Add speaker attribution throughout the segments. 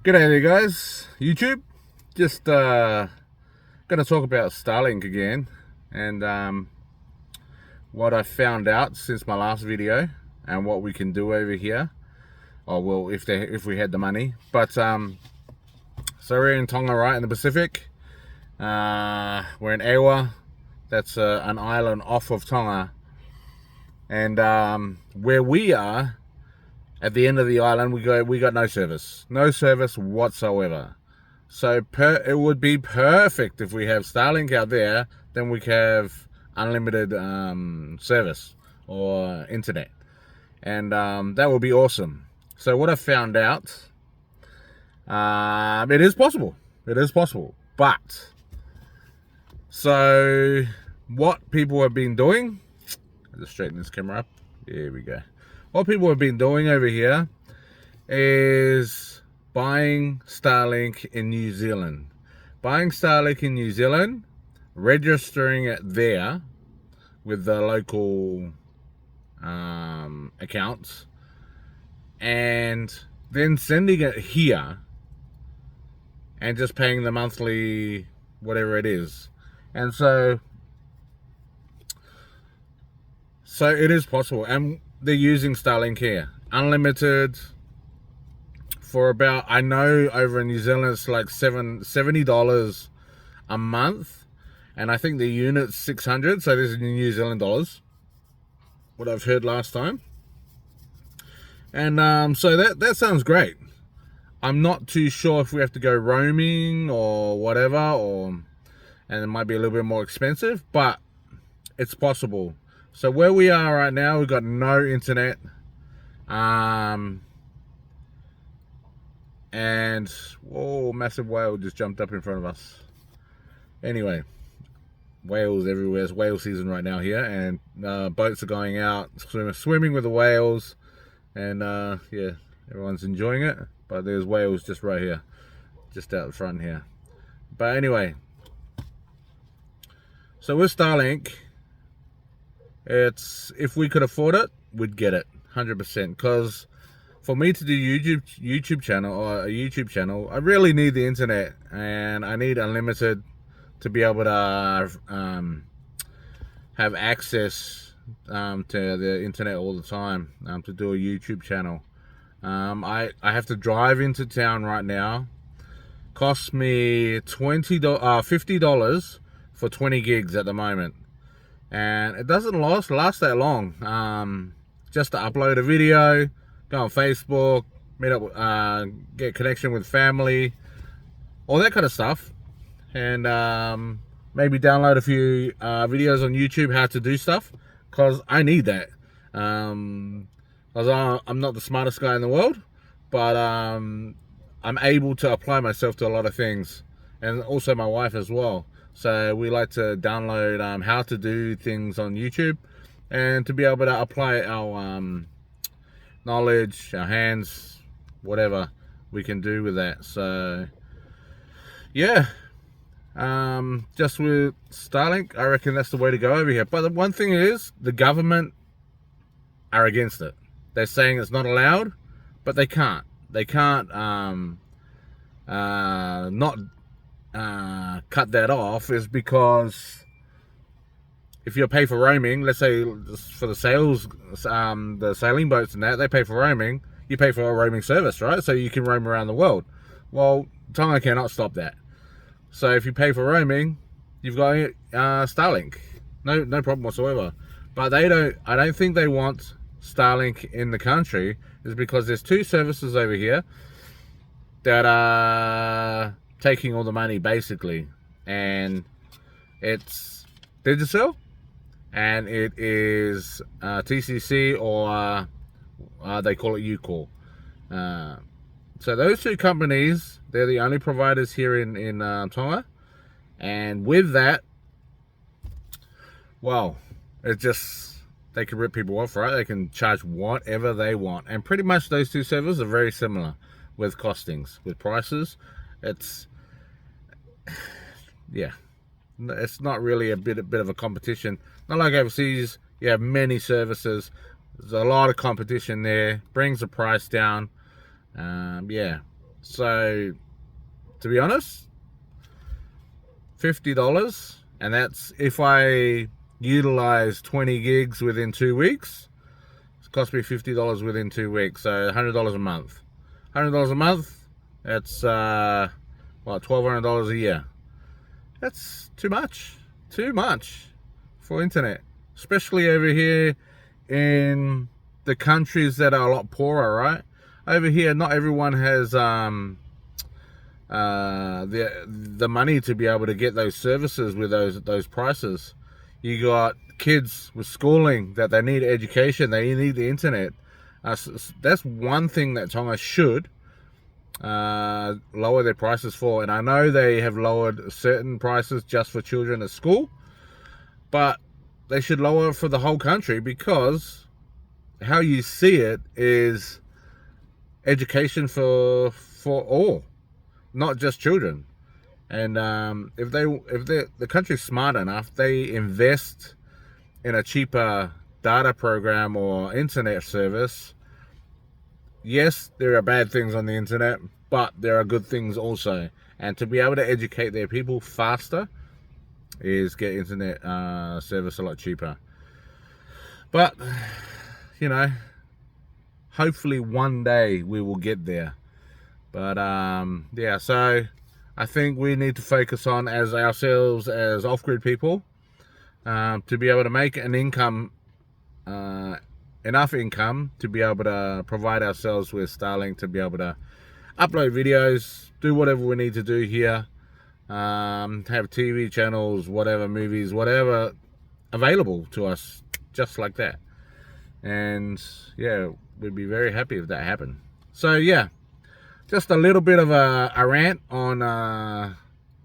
Speaker 1: G'day there guys, YouTube. Just gonna talk about Starlink again and what I found out since my last video and what we can do over here. Oh well, if we had the money. But so we're in Tonga, right, in the Pacific. We're in Ewa. That's an island off of Tonga, and where we are at the end of the island, we got no service whatsoever. So it would be perfect if we have Starlink out there. Then we have unlimited service or internet, and that would be awesome. So what I found out, it is possible. It is possible, but so what people have been doing. I'll just straighten this camera up. There we go. What people have been doing over here is buying Starlink in New Zealand. Registering it there with the local accounts, and then sending it here and just paying the monthly whatever it is. And so it is possible, and they're using Starlink here, unlimited, for about, I know over in New Zealand it's like $70 a month, and I think the unit's 600, so this is New Zealand dollars, what I've heard last time. And so that sounds great. I'm not too sure if we have to go roaming or whatever, and it might be a little bit more expensive, but it's possible. So where we are right now, we've got no internet, and whoa, massive whale just jumped up in front of us. Anyway, whales everywhere. It's whale season right now here, and boats are going out swimming with the whales, and yeah, everyone's enjoying it. But there's whales just right here, just out the front here. But anyway, so with Starlink, it's, if we could afford it, we'd get it 100%. Because for me to do YouTube channel, I really need the internet, and I need unlimited to be able to have access to the internet all the time to do a YouTube channel. I have to drive into town right now. Costs me $50 for 20 gigs at the moment, and it doesn't last that long. Just to upload a video, go on Facebook, meet up, get connection with family, all that kind of stuff, and maybe download a few videos on YouTube how to do stuff, because I need that. I'm not the smartest guy in the world, but I'm able to apply myself to a lot of things, and also my wife as well. So we like to download how to do things on YouTube, and to be able to apply our knowledge, our hands, whatever we can do with that. So yeah, just with Starlink, I reckon that's the way to go over here. But the one thing is, the government are against it. They're saying it's not allowed, but they can't. They can't not cut that off, is because if you pay for roaming, let's say for the the sailing boats and that, they pay for roaming. You pay for a roaming service, right? So you can roam around the world. Well, Tonga cannot stop that. So if you pay for roaming, you've got Starlink. No problem whatsoever. But I don't think they want Starlink in the country, is because there's two services over here that are taking all the money basically, and it's Digicel, and it is TCC, or they call it UCall. So those two companies, they're the only providers here in Tonga, and with that, well, it just, they can rip people off, right? They can charge whatever they want, and pretty much those two servers are very similar with costings, with prices. It's, yeah, it's not really a bit of a competition. Not like overseas, you have many services. There's a lot of competition there, brings the price down. Yeah, So to be honest, $50, and that's if I utilize 20 gigs within 2 weeks. It's cost me $50 within 2 weeks, so $100 a month. $100 a month, that's what, $1,200 a year. That's too much for internet, especially over here in the countries that are a lot poorer, right? Over here, not everyone has the money to be able to get those services with those prices. You got kids with schooling that they need education, they need the internet. That's one thing that Tonga should lower their prices for. And I know they have lowered certain prices just for children at school, but they should lower it for the whole country, because how you see it is education for all, not just children. And if the country's smart enough, they invest in a cheaper data program or internet service. Yes, there are bad things on the internet, but there are good things also. And to be able to educate their people faster is get internet service a lot cheaper. But you know, hopefully one day we will get there. But yeah, so I think we need to focus on as ourselves as off-grid people to be able to make an income, enough income to be able to provide ourselves with Starlink, to be able to upload videos, do whatever we need to do here, have TV channels, whatever, movies, whatever available to us, just like that. And yeah, we'd be very happy if that happened. So yeah, just a little bit of a rant on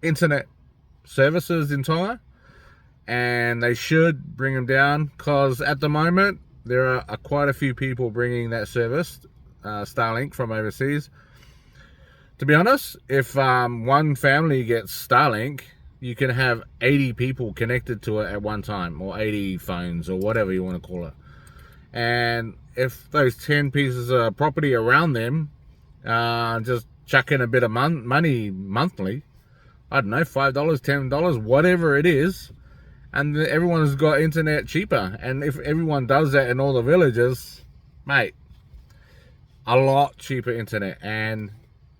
Speaker 1: internet services in Tonga, and they should bring them down, because at the moment there are quite a few people bringing that service, Starlink, from overseas. To be honest, if one family gets Starlink, you can have 80 people connected to it at one time, or 80 phones, or whatever you want to call it. And if those 10 pieces of property around them just chuck in a bit of money monthly, I don't know, $5, $10, whatever it is, and everyone's got internet cheaper. And if everyone does that in all the villages, mate, a lot cheaper internet, and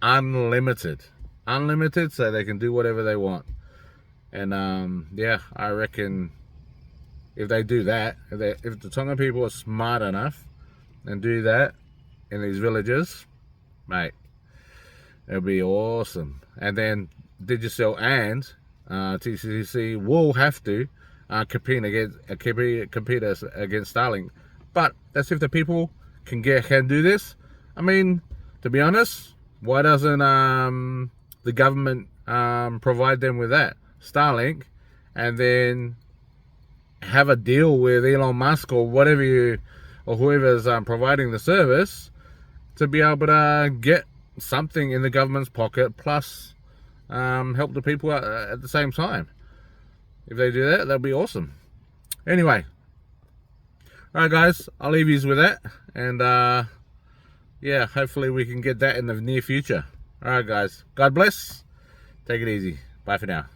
Speaker 1: unlimited, so they can do whatever they want. And yeah, I reckon if they do that, if the Tongan people are smart enough and do that in these villages, mate, it'll be awesome. And then Digicel and TCC will have to compete us against Starlink. But that's if the people can do this. I mean, to be honest, why doesn't the government provide them with that Starlink, and then have a deal with Elon Musk or whatever or whoever's providing the service, to be able to get something in the government's pocket, plus help the people out at the same time. If they do that, that'll be awesome. Anyway, all right guys, I'll leave you with that, and yeah, hopefully we can get that in the near future. All right guys, God bless, take it easy, bye for now.